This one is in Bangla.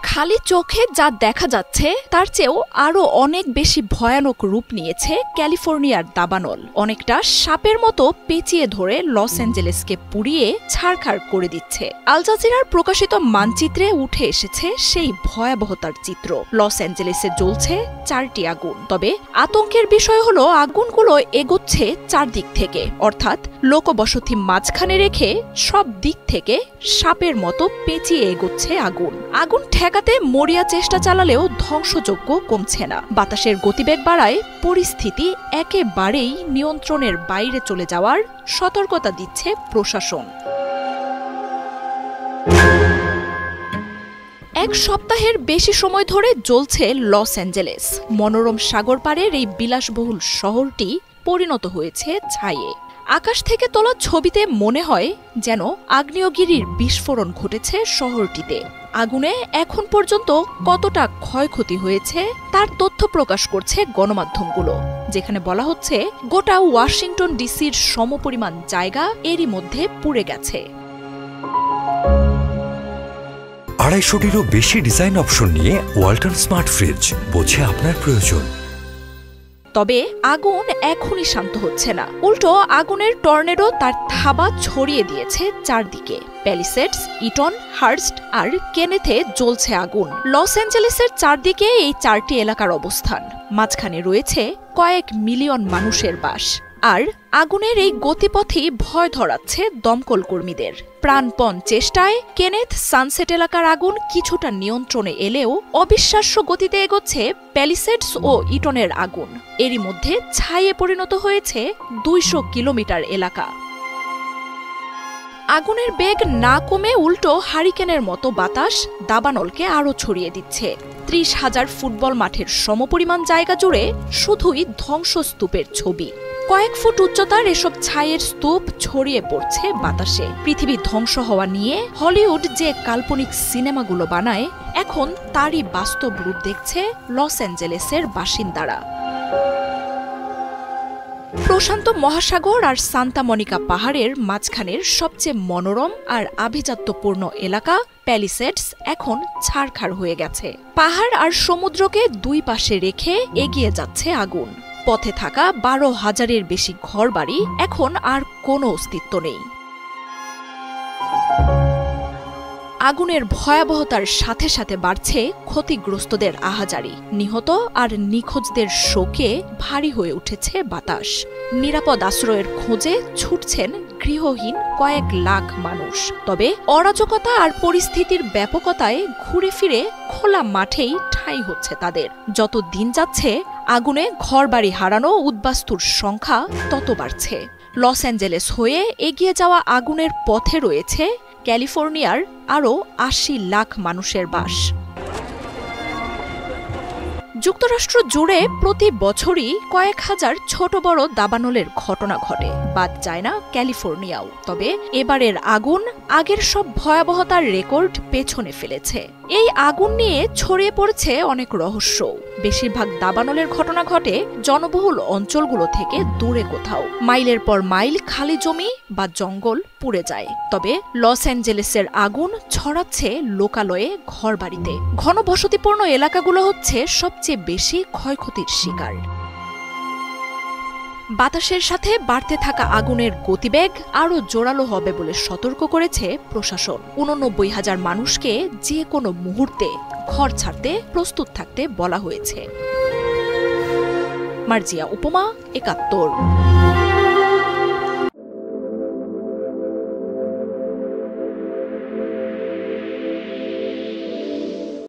খালি চোখে যা দেখা যাচ্ছে তার চেয়েও আরো অনেক বেশি ভয়ানক রূপ নিয়েছে ক্যালিফোর্নিয়ার দাবানল। অনেকটা সাপের মতো পেঁচিয়ে ধরে লস অ্যাঞ্জেলেসকে পুড়িয়ে ছারখার করে দিচ্ছে। আল জাজিরার প্রকাশিত মানচিত্রে উঠে এসেছে সেই ভয়াবহতার চিত্র। লস অ্যাঞ্জেলেসে জ্বলছে 4টি আগুন। তবে আতঙ্কের বিষয় হলো আগুনগুলো এগোচ্ছে চারদিক থেকে, অর্থাৎ লোকবসতি মাঝখানে রেখে সব দিক থেকে সাপের মতো পেঁচিয়ে এগোচ্ছে আগুন। আগুন ঠেকাতে মরিয়া চেষ্টা চালালেও ধ্বংসযজ্ঞ কমছে না। বাতাসের গতিবেগ বাড়ায় পরিস্থিতি একেবারেই নিয়ন্ত্রণের বাইরে চলে যাওয়ার সতর্কতা দিচ্ছে প্রশাসন। এক সপ্তাহের বেশি সময় ধরে জ্বলছে লস অ্যাঞ্জেলেস। মনোরম সাগর পাড়ের এই বিলাসবহুল শহরটি পরিণত হয়েছে ছাইয়ে। আকাশ থেকে তোলা ছবিতে মনে হয় যেন আগ্নেয়গিরির বিস্ফোরণ ঘটেছে শহরটিতে। আগুনে এখন পর্যন্ত কতটা ক্ষয়ক্ষতি হয়েছে তার তথ্য প্রকাশ করছে গণমাধ্যমগুলো, যেখানে বলা হচ্ছে গোটা ওয়াশিংটন ডিসির সমপরিমাণ জায়গা এরই মধ্যে পুড়ে গেছে। 250টিরও বেশি ডিজাইন অপশন নিয়ে ওয়ালটন স্মার্ট ফ্রিজ, বোঝে আপনার প্রয়োজন। তবে আগুন এখনই শান্ত হচ্ছে না, উল্টো আগুনের টর্নেডো তার থাবা ছড়িয়ে দিয়েছে চারদিকে। প্যালিসেডস, ইটন, হার্স্ট আর কেনেথে জ্বলছে আগুন। লস অ্যাঞ্জেলেসের চারদিকে এই 4টি এলাকার অবস্থান। মাঝখানে রয়েছে কয়েক মিলিয়ন মানুষের বাস। আর আগুনের এই গতিপথই ভয় ধরাচ্ছে দমকল কর্মীদের। প্রাণপণ চেষ্টায় কেনেথ সানসেট এলাকার আগুন কিছুটা নিয়ন্ত্রণে এলেও অবিশ্বাস্য গতিতে এগোচ্ছে প্যালিসেডস ও ইটনের আগুন। এরই মধ্যে ছাইয়ে পরিণত হয়েছে 200 কিলোমিটার এলাকা। আগুনের বেগ না কমে উল্টো হারিকেনের মতো বাতাস দাবানলকে আরও ছড়িয়ে দিচ্ছে। 30,000 ফুটবল মাঠের সমপরিমাণ জায়গা জুড়ে শুধুই ধ্বংসস্তূপের ছবি। কয়েক ফুট উচ্চতার এসব ছাইয়ের স্তূপ ছড়িয়ে পড়ছে বাতাসে। পৃথিবী ধ্বংস হওয়া নিয়ে হলিউড যে কাল্পনিক সিনেমাগুলো বানায়, এখন তারই বাস্তব রূপ দেখছে লস অ্যাঞ্জেলেসের বাসিন্দারা। প্রশান্ত মহাসাগর আর সান্তা মনিকা পাহাড়ের মাঝখানের সবচেয়ে মনোরম আর আভিজাত্যপূর্ণ এলাকা প্যালিসেডস এখন ছারখার হয়ে গেছে। পাহাড় আর সমুদ্রকে দুই পাশে রেখে এগিয়ে যাচ্ছে আগুন। পথে থাকা 12,000-এর বেশি ঘরবাড়ি এখন আর কোনো অস্তিত্ব নেই। আগুনের ভয়াবহতার সাথে সাথে বাড়ছে ক্ষতিগ্রস্তদের আহাজারি। নিহত আর নিখোঁজদের শোকে ভারী হয়ে উঠেছে বাতাস। নিরাপদ আশ্রয়ের খোঁজে ছুটছেন গৃহহীন কয়েক লাখ মানুষ। তবে অরাজকতা আর পরিস্থিতির ব্যাপকতায় ঘুরে ফিরে খোলা মাঠেই ঠাঁই হচ্ছে তাদের। যত দিন যাচ্ছে আগুনে ঘরবাড়ি হারানো উদ্বাস্তুর সংখ্যা তত বাড়ছে। লস অ্যাঞ্জেলেস হয়ে এগিয়ে যাওয়া আগুনের পথে রয়েছে ক্যালিফোর্নিয়ার আরও 80 লাখ মানুষের বাস। যুক্তরাষ্ট্র জুড়ে প্রতি বছরই কয়েক হাজার ছোট বড় দাবানলের ঘটনা ঘটে, বাদ যায় না ক্যালিফোর্নিয়াও। তবে এবারের আগুন আগের সব ভয়াবহতার রেকর্ড পেছনে ফেলেছে। এই আগুন নিয়ে ছড়িয়ে পড়েছে অনেক রহস্য। বেশিরভাগ দাবানলের ঘটনা ঘটে জনবহুল অঞ্চলগুলো থেকে দূরে কোথাও। মাইলের পর মাইল খালি জমি বা জঙ্গল পুড়ে যায়। তবে লস অ্যাঞ্জেলেসের আগুন ছড়াচ্ছে লোকালয়ে, ঘরবাড়িতে। ঘনবসতিপূর্ণ এলাকাগুলো হচ্ছে সবচেয়ে বেশি ক্ষয়ক্ষতির শিকার। বাতাসের সাথে বাড়তে থাকা আগুনের গতিবেগ আরও জোরালো হবে বলে সতর্ক করেছে প্রশাসন। 89,000 মানুষকে যে কোনো মুহূর্তে ঘর ছাড়তে প্রস্তুত থাকতে বলা হয়েছে। মার্জিয়া উপমা, 71।